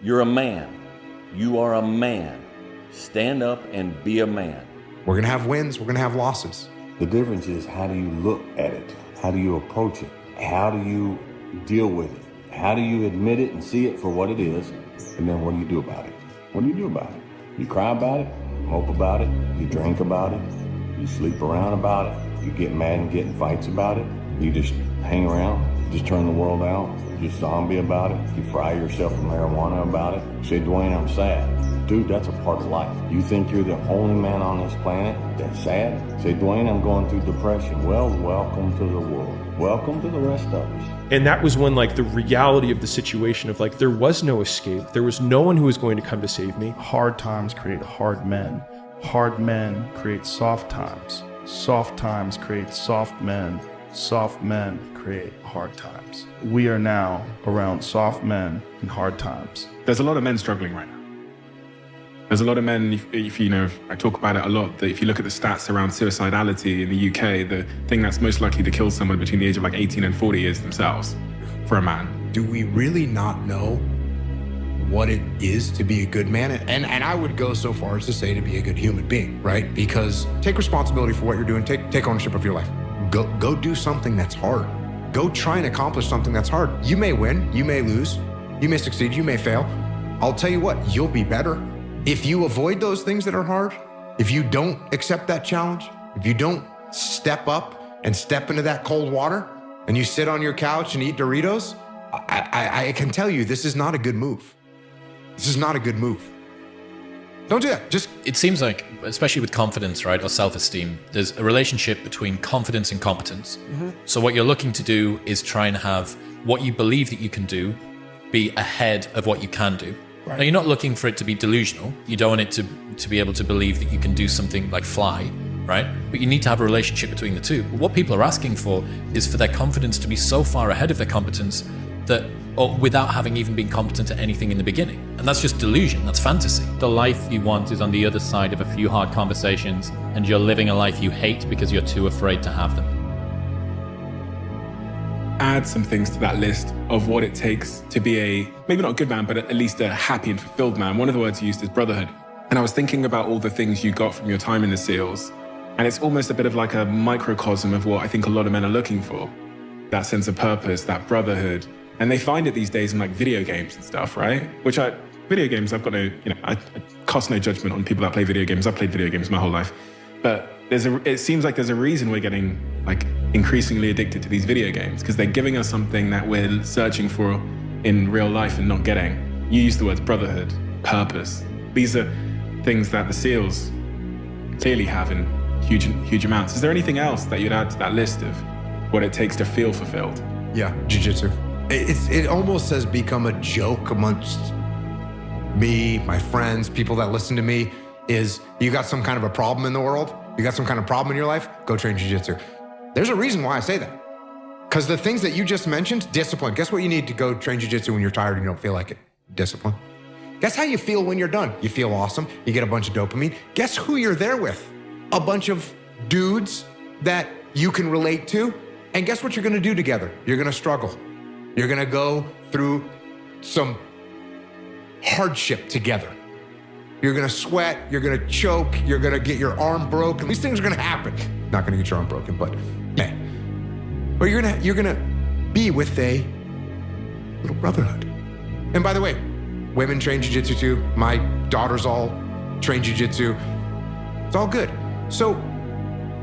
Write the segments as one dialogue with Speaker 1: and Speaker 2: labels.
Speaker 1: You're a man. You are a man. Stand up and be a man.
Speaker 2: We're gonna have wins, we're gonna have losses.
Speaker 3: The difference is, how do you look at it? How do you approach it? How do you deal with it? How do you admit it and see it for what it is? And then what do you do about it? What do you do about it? You cry about it, mope about it, you drink about it, you sleep around about it, you get mad and get in fights about it, you just hang around, just turn the world out, just zombie about it, you fry yourself with marijuana about it. Say, Dwayne, I'm sad. Dude, that's a part of life. You think you're the only man on this planet that's sad? Say, Dwayne, I'm going through depression. Well, welcome to the world. Welcome to the rest of us.
Speaker 4: And that was when, like, the reality of the situation of, like, there was no escape. There was no one who was going to come to save me.
Speaker 5: Hard times create hard men. Hard men create soft times. Soft times create soft men. Soft men create hard times. We are now around soft men in hard times.
Speaker 6: There's a lot of men struggling right now. There's a lot of men, if you know, I talk about it a lot, that if you look at the stats around suicidality in the UK, the thing that's most likely to kill someone between the age of like 18 and 40 is themselves, for a man.
Speaker 2: Do we really not know what it is to be a good man? And I would go so far as to say to be a good human being, right? Because take responsibility for what you're doing, take ownership of your life. Go do something that's hard. Go try and accomplish something that's hard. You may win, you may lose, you may succeed, you may fail. I'll tell you what, you'll be better. If you avoid those things that are hard, if you don't accept that challenge, if you don't step up and step into that cold water, and you sit on your couch and eat Doritos, I can tell you this is not a good move. This is not a good move. Don't do that.
Speaker 7: It seems like, especially with confidence, right, or self-esteem, there's a relationship between confidence and competence. So what you're looking to do is try and have what you believe that you can do be ahead of what you can do. Now, you're not looking for it to be delusional. You don't want it to be able to believe that you can do something like fly, right? But you need to have a relationship between the two. But what people are asking for is for their confidence to be so far ahead of their competence that, or without having even been competent at anything in the beginning. And that's just delusion, that's fantasy.
Speaker 8: The life you want is on the other side of a few hard conversations, and you're living a life you hate because you're too afraid to have them.
Speaker 6: Add some things to that list of what it takes to be a, maybe not a good man, but at least a happy and fulfilled man. One of the words you used is brotherhood. And I was thinking about all the things you got from your time in the SEALs. And it's almost a bit of like a microcosm of what I think a lot of men are looking for. That sense of purpose, that brotherhood. And they find it these days in like video games and stuff, right? Video games, I've got no, I cast no judgment on people that play video games. I've played video games my whole life. But it seems like there's a reason we're getting like increasingly addicted to these video games, because they're giving us something that we're searching for in real life and not getting. You used the words brotherhood, purpose. These are things that the SEALs clearly have in huge amounts. Is there anything else that you'd add to that list of what it takes to feel fulfilled?
Speaker 2: Yeah, jiu-jitsu. It almost has become a joke amongst me, my friends, people that listen to me, is you got some kind of a problem in the world, you got some kind of problem in your life, go train jiu-jitsu. There's a reason why I say that. Because the things that you just mentioned, discipline. Guess what you need to go train jiu-jitsu when you're tired and you don't feel like it? Discipline. Guess how you feel when you're done? You feel awesome, you get a bunch of dopamine. Guess who you're there with? A bunch of dudes that you can relate to. And guess what you're gonna do together? You're gonna struggle. You're gonna go through some hardship together. You're gonna sweat, you're gonna choke, you're gonna get your arm broken. These things are gonna happen. Not gonna get your arm broken, but yeah. But you're gonna be with a little brotherhood. And by the way, women train jiu-jitsu too. My daughters all train jiu-jitsu. It's all good. So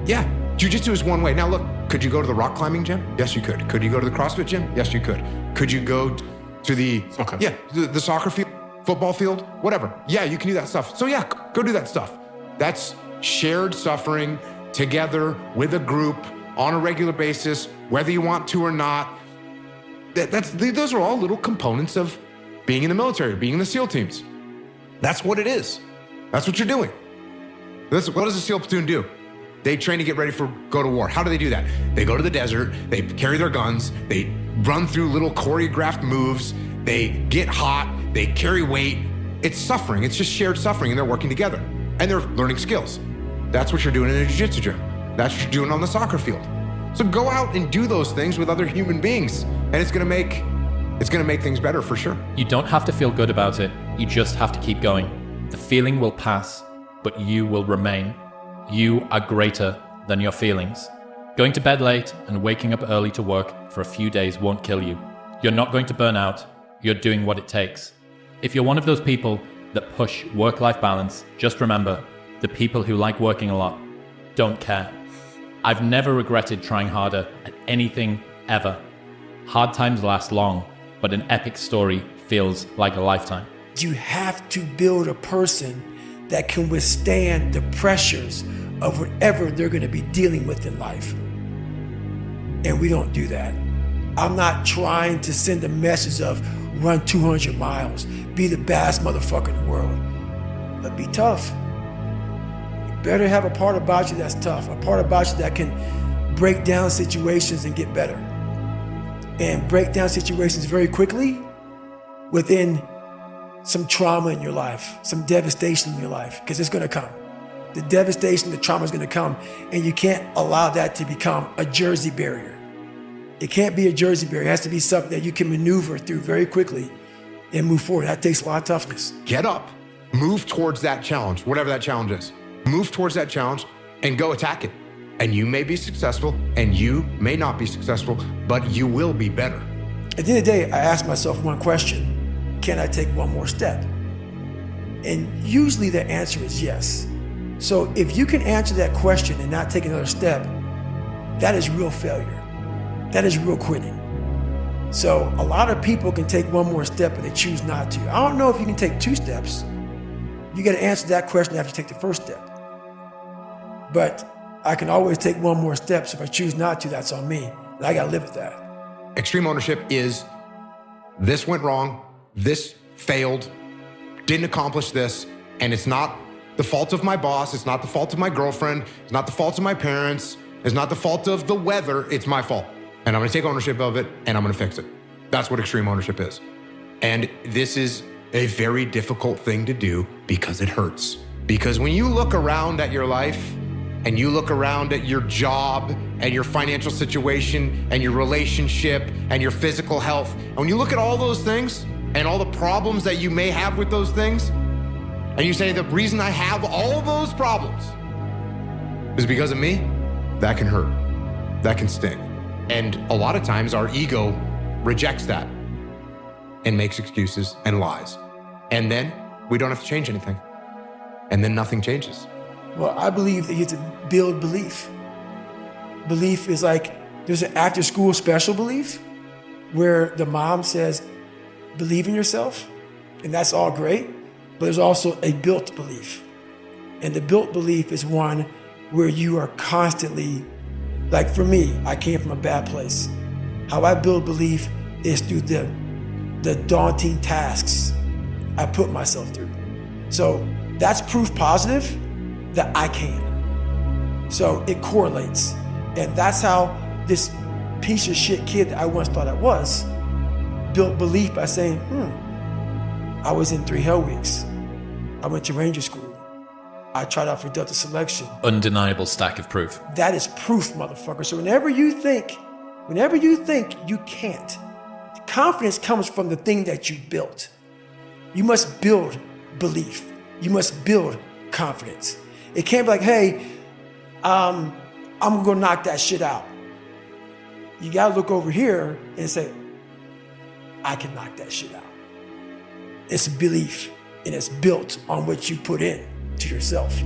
Speaker 2: yeah, jiu-jitsu is one way. Now look, could you go to the rock climbing gym? Yes, you could. Could you go to the CrossFit gym? Yes, you could. Could you go to the
Speaker 6: soccer?
Speaker 2: Yeah, the soccer field, football field, whatever. Yeah, you can do that stuff. So yeah, go do that stuff. That's shared suffering together with a group on a regular basis, whether you want to or not. Those are all little components of being in the military, being in the SEAL teams. That's what it is. That's what you're doing. What does a SEAL platoon do? They train to get ready for go to war. How do they do that? They go to the desert, they carry their guns, they run through little choreographed moves, they get hot, they carry weight. It's suffering, it's just shared suffering, and they're working together. And they're learning skills. That's what you're doing in a jiu-jitsu gym. That's what you're doing on the soccer field. So go out and do those things with other human beings, and it's gonna make It's going to make things better for sure.
Speaker 8: You don't have to feel good about it. You just have to keep going. The feeling will pass, but you will remain. You are greater than your feelings. Going to bed late and waking up early to work for a few days won't kill you. You're not going to burn out. You're doing what it takes. If you're one of those people that push work-life balance, just remember, the people who like working a lot don't care. I've never regretted trying harder at anything ever. Hard times last long, but an epic story feels like a lifetime.
Speaker 9: You have to build a person that can withstand the pressures of whatever they're going to be dealing with in life. And we don't do that. I'm not trying to send a message of run 200 miles, be the baddest motherfucker in the world, but be tough. You better have a part about you that's tough, a part about you that can break down situations and get better. And break down situations very quickly within some trauma in your life, some devastation in your life, because it's gonna come. The devastation, the trauma is gonna come, and you can't allow that to become a Jersey barrier. It can't be a Jersey barrier. It has to be something that you can maneuver through very quickly and move forward. That takes a lot of toughness.
Speaker 2: Get up, move towards that challenge, whatever that challenge is. Move towards that challenge and go attack it. And you may be successful and you may not be successful, but you will be better.
Speaker 9: At the end of the day, I ask myself one question: can I take one more step? And usually the answer is yes. So if you can answer that question and not take another step, that is real failure. That is real quitting. So a lot of people can take one more step, but they choose not to. I don't know if you can take 2 steps. You got to answer that question after you take the first step. But I can always take one more step. So if I choose not to, that's on me. And I got to live with that.
Speaker 2: Extreme ownership is this went wrong, this failed, didn't accomplish this, and it's not the fault of my boss, it's not the fault of my girlfriend, it's not the fault of my parents, it's not the fault of the weather, it's my fault. And I'm gonna take ownership of it and I'm gonna fix it. That's what extreme ownership is. And this is a very difficult thing to do because it hurts. Because when you look around at your life and you look around at your job and your financial situation and your relationship and your physical health, and when you look at all those things and all the problems that you may have with those things, and you say, the reason I have all those problems is because of me, that can hurt, that can sting. And a lot of times our ego rejects that and makes excuses and lies. And then we don't have to change anything. And then nothing changes.
Speaker 9: Well, I believe that you have to build belief. Belief is like, there's an after school special belief where the mom says, believe in yourself, and that's all great, but there's also a built belief. And the built belief is one where you are constantly, like for me, I came from a bad place. How I build belief is through the daunting tasks I put myself through. So that's proof positive that I can. So it correlates. And that's how this piece of shit kid that I once thought I was built belief by saying, I was in 3 hell weeks. I went to Ranger School. I tried out for Delta Selection.
Speaker 7: Undeniable stack of proof.
Speaker 9: That is proof, motherfucker. So whenever you think you can't, confidence comes from the thing that you built. You must build belief. You must build confidence. It can't be like, hey, I'm gonna knock that shit out. You gotta look over here and say, I can knock that shit out. It's belief, and it's built on what you put in to yourself.